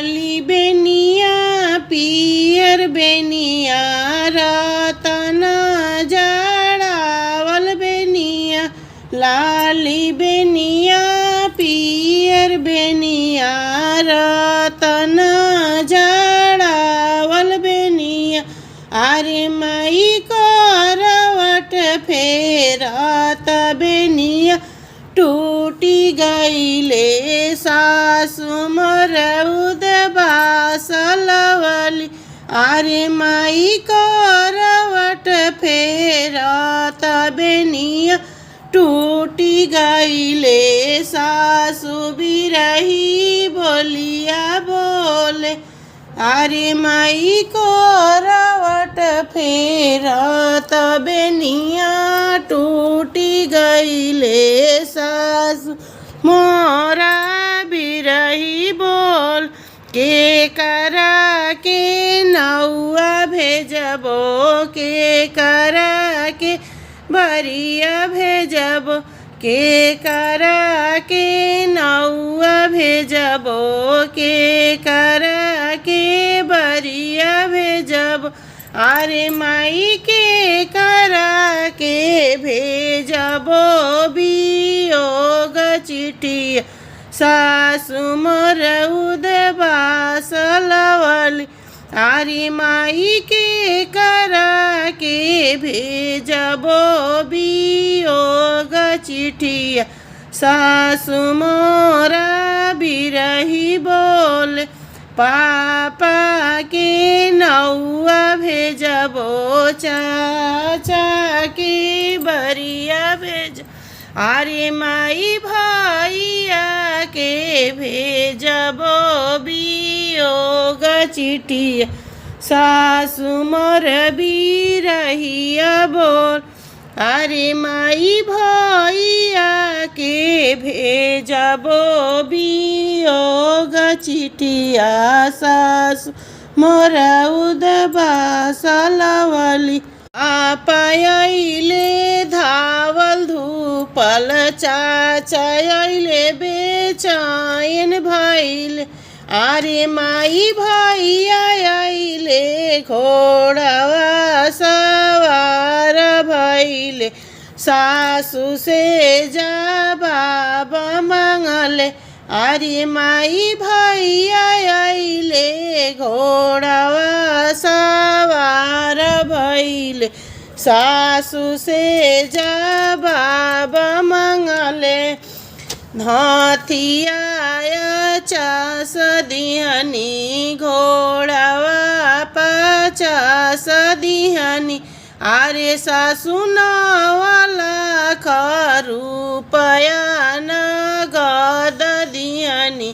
लाली बेनिया पियर बेनिया रतन जड़ावल बेनिया। लाली बेनिया पियर बेनिया रतन जड़ावल बेनिया। अरे माई करवट फेरत बेनिया टूटी गईले सासु मोर उदबास लवली। अरे माई करवट फेरत बेनिया टूटी गईले सासु बिरही बोलिया बोले। अरे माई करवट फेरत बेनिया टूटी गईले सासु मोरा बिरही बोल। के करा के नौआ भेजबो के करा के बरिया भेजबो। के करा के नौआ भेजबो के करा के बरिया भेजबो। अरे माई के करा के भेजबो बियोग चिठिया सासु मोर उदबास लवली। अरे माई के करा के भेजबो बियोग चिठिया सासु मोरा बिरही बोले। पापा के नौआ भेजबो चाचा के बरिया भेज। अरे माई भैया के भेजबो बियोग चिठिया सासु मोर बिरहिया बोल। अरे माई भैया के भेजबो बियोग चिठिया सासु मोर उदबास लवली। आपायले धावल धूपल चाचा अइले बेचैन भइले। अरे माई भैया अइले घोड़वा सवार भइले। सासु से जवाब मांगले। अरे माई भैया अइले घोड़वा सवार भइले। सासु से जवाब मांगले। हाथिया चास दिहनी घोड़वा पचास दिहनी। अरे सासु नवाला रुपया नगद दिहनी।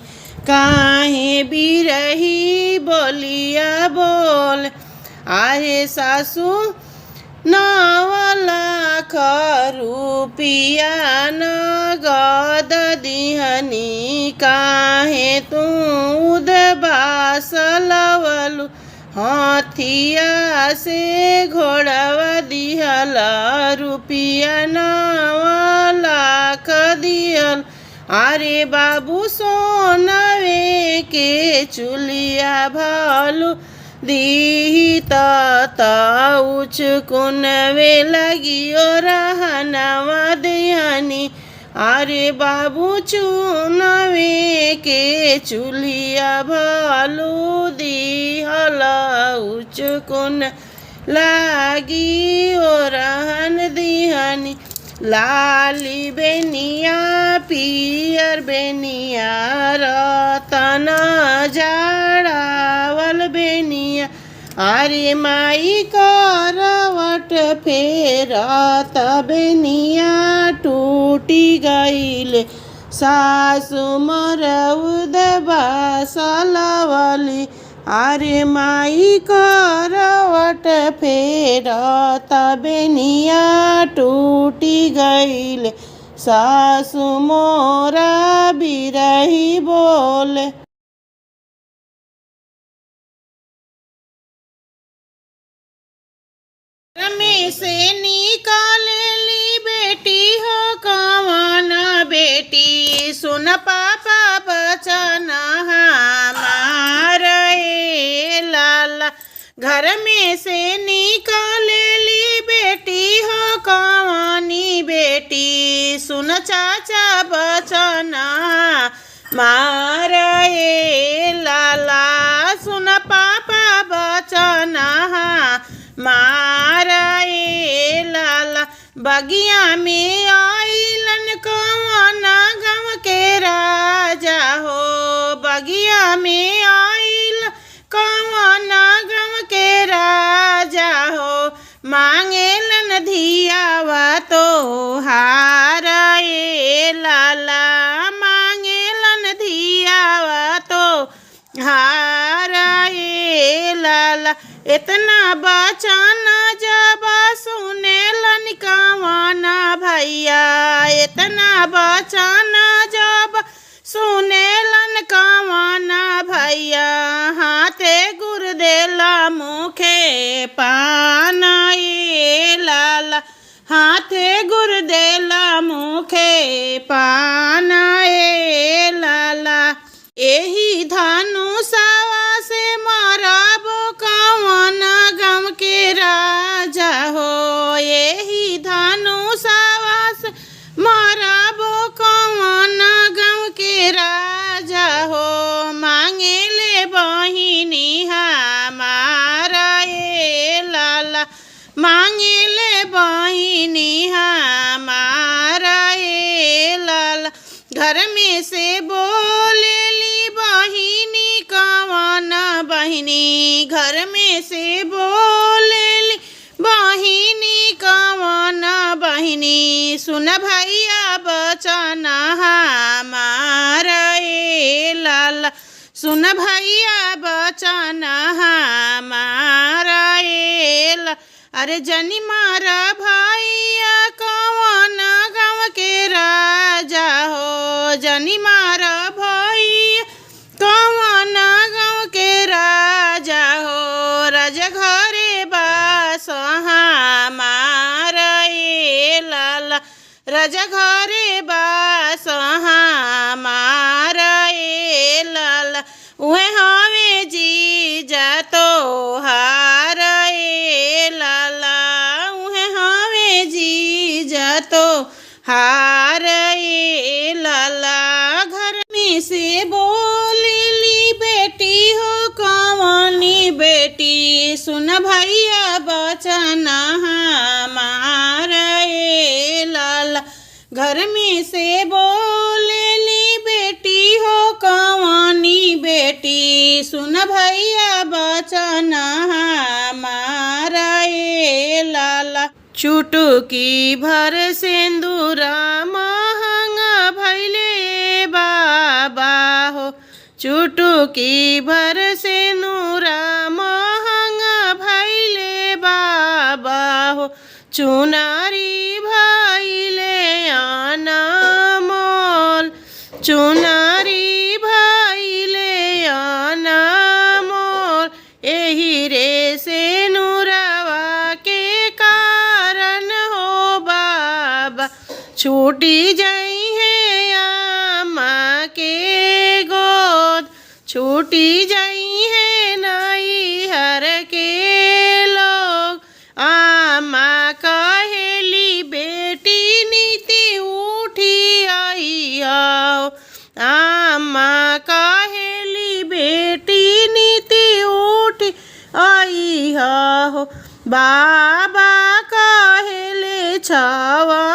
काहे बिरही बोलिया बोल। अरे सासु 9 लाख रुपया नगद दिहनी। काहे तू उदबास लवलु। हाथिया से घोड़वा दिहला रुपया 9 लाख दिहल। अरे बाबू सोनवे के चुलिया भालू दीही तउच कुनवे लगियो रहनवा दिहनी। अरे बाबू चुनवे के चुलिया भालू दिहला उच कुन लागी ओ रहन दिहनी। लाली बेनिया पियर बेनिया रतन जड़ावल बेनिया। अरे माई करवट फेरत बेनिया टूटी गईले सासु मोर उदबास लवली। अरे माई करवट फेरत बेनिया टूटी गईले सासु मोरा बिरही बोले। में से निकालेली बेटी हो कवन बेटी सुन पापा बचन हमार। घर में से निकालेली बेटी हो कवानी बेटी। सुन चाचा बचना मारा ए लाला, सुन पापा बचना मारा ए लाला। बगिया में आइलन कौन गम के राजा हो, बगिया में आइल कौन गम के राजा हो। मांगेलन धियावा तो हार ए लाला, मांगेलन धियावा तो हार ए लाला। इतना बचाना जब सुनेलन कवाना भैया, इतना बचाना जब सुनेलन कवाना भैया। हाथे गुर देला मुखे पाना ए लाला, हाथे गुर देला मुखे पाना ए लाला। एही धनुषवा से मारबो कौन गम के राजा हो, एही धनुषवा से मारबो कौन गम के राजा हो। मांगेले बहिनी हमारा ए लाला, मांगेले बहिनी हमारा ए लाला। घर में से बोलेली बहिनी कौन बहिनी, घर में से बोलेली बहिनी कौन बहिनी। सुन भैया बचना हमारा ए लाला, सुन भैया बचना हमारा ए लाला। अरे जनी मारा भैया कौन गाँव के राजा हो, जनी मारा भैया कौन गाँव के राजा हो। राजा घरे बास हमारा ए लाला, राजा घरे बास हमारा ए लाला। उहे हवे जीजा तो हार ए लाला, उहे हवे जीजा तो हार ए लाला। घर में से बोलेली बेटी हो कवानी बेटी। सुन भैया बचना हमारा ए लाला, घर में से बोलेली बेटी हो कवानी बेटी। सुन भैया बचना हमारा ए लाला। चुटकी भर सिंदूरा महंगा भैले बाबा हो, चुटकी भर सिंदूरा महंगा भैले बाबा हो। चुनारी भैले अनमोल, चुनारी भैले अनमोल। एही रे से नूरावा के कारण हो बाबा, छूटी जाई है आमा के गोद, छूटी जाई है नाई हर के लोग। आमा कहेली बेटी नीति उठी आई आओ, आमा कहेली बेटी नीति उठी आई हो। बाबा कहेले छवा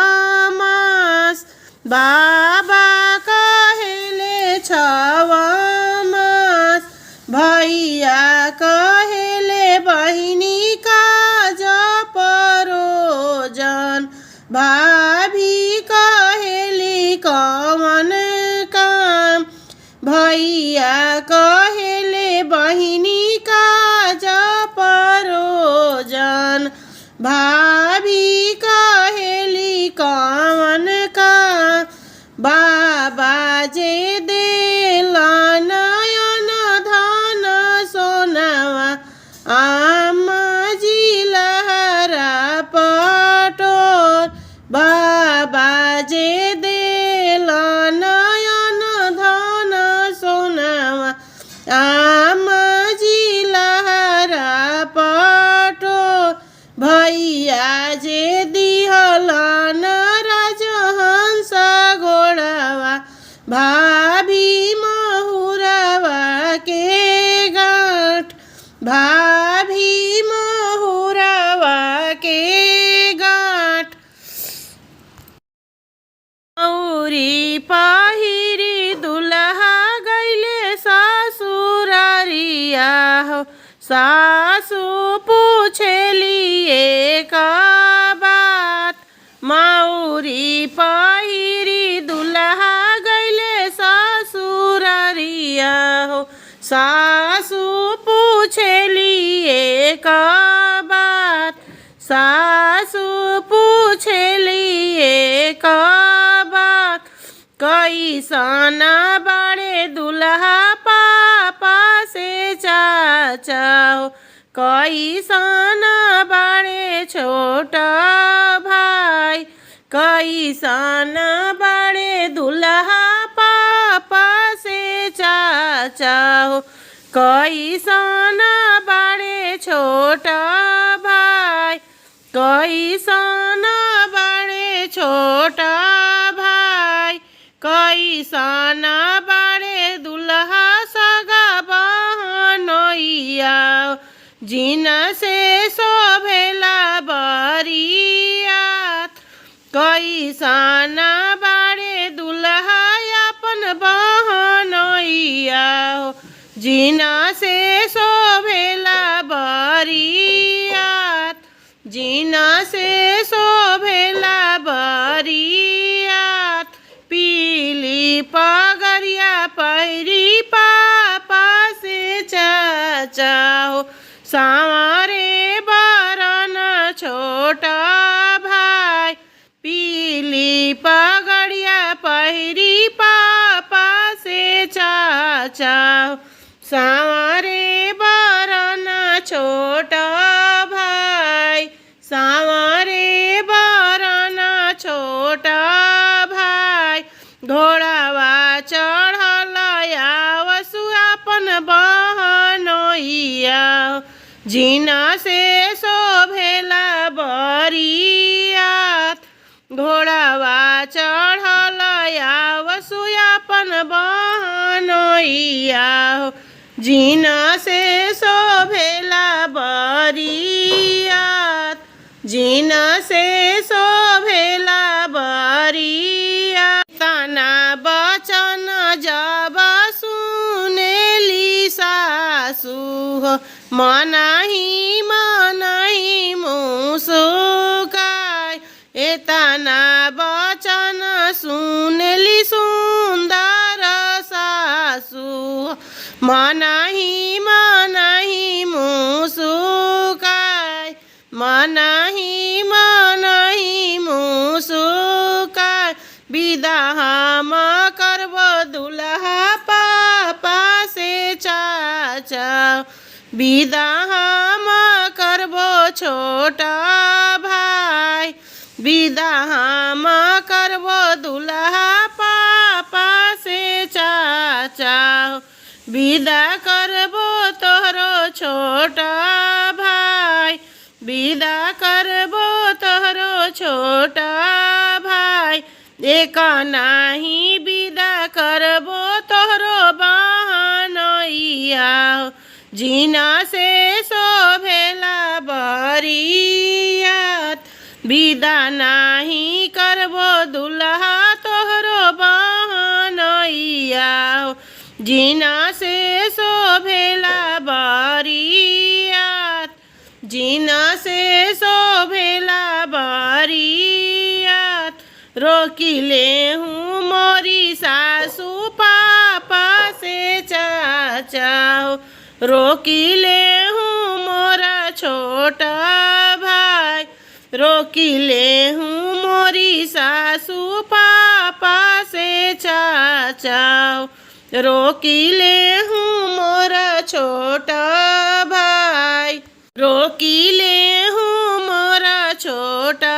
मास, बाबा कहेले छवा मास। भैया कहेले बहिनी का परोजन, भाभी कहेली कौन काम। भैया कहेले बहिनी का परोजन, भाभी कहेली कौन काम। बाबा जे देला नयन धन सोनावा, आमा जी लहरा पटोर। बाबा जे देला नयन धन सोनावा, आमा जी लहरा के गाँठ भाभी महुरवा के गाँठ मौरी पहिरी दुल्हा गैले ससुरारिया हो सासु पूछेली एक बात मौरी पहिरी दुल्हा गैले ससुरारिया हो सासु पूछेली एक बात सासु पूछेली एक बात कैसन बड़े दुल्हा पापा से चाचा हो कैसन बड़े छोटा भाई कैसन बड़े दुल्हा पापा से चाचा हो कैसन बड़े छोटा भाई कैसन बड़े छोटा भाई कैसन बड़े दुल्हा सगा बहनोइया जिन से शोभेला बरियात कैसन बड़े दुल्हा अपन बहनोइया जिन से शोभेला बरियात जिन से शोभेला बरियात पीली पगरिया पहिरी पापा से चाचा हो सांवरे बरन छोटा भाई पीली पगड़िया पहिरी पापा से चाचा हो सांवरे बरन छोटा भाई सांवरे बरन छोटा भाई घोड़ावा चढ़ल आवसु अपन बहनोइया जिन से शोभेला बरियात घोड़ावा चढ़ल आवसु अपन बहनोइया जिन से शोभेला बरियात जिन से शोभेला बरियात तना बचन जब सुनेली सासु हो मनाही मनाही मुस्काय एतना बचन सुनेली सुंदर सासु मनाही मनाही मुस्काय मनाही मनाही मुस्काय विदा हम करबो दुल्हा पापा से चाचा विदा हम करबो छोटा भाई विदा हम करबो दुल्हा पापा से चाचा विदा करबो तोहरो छोटा भाई विदा करबो तोहरो छोटा भाई एक नाही विदा करबो तोहरो बहनोइया जिन से शोभेला बरियात विदा नाही करबो दुल्हा तोहरो बहनोइया जिन से शोभेला बरियात जिन से शोभेला बरियात रोकिले हूँ मोरी सासू पापा से चाचा रोकिले हूँ मोरा छोटा भाई रोकिले हूँ मोरी सासू पापा से चाचा रोकिले हूँ मोरा छोटा भाई रोकिले हूँ मोरा छोटा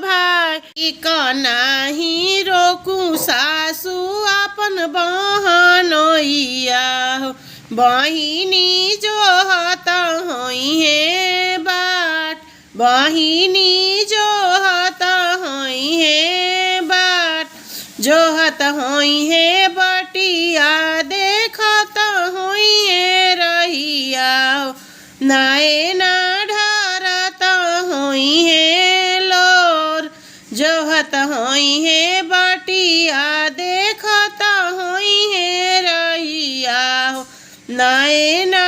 भाई एक नाही रोकू सासू अपन बहनोइया बहिनी जो हत होई है बाट बहिनी जो हत होई है बाट जो हत होई है बटिया देखत होई होई है रहिया हो नाए ना ढारत होई है लोर जोहत होई है बटिया देखत होई है रहिया हो नाए ना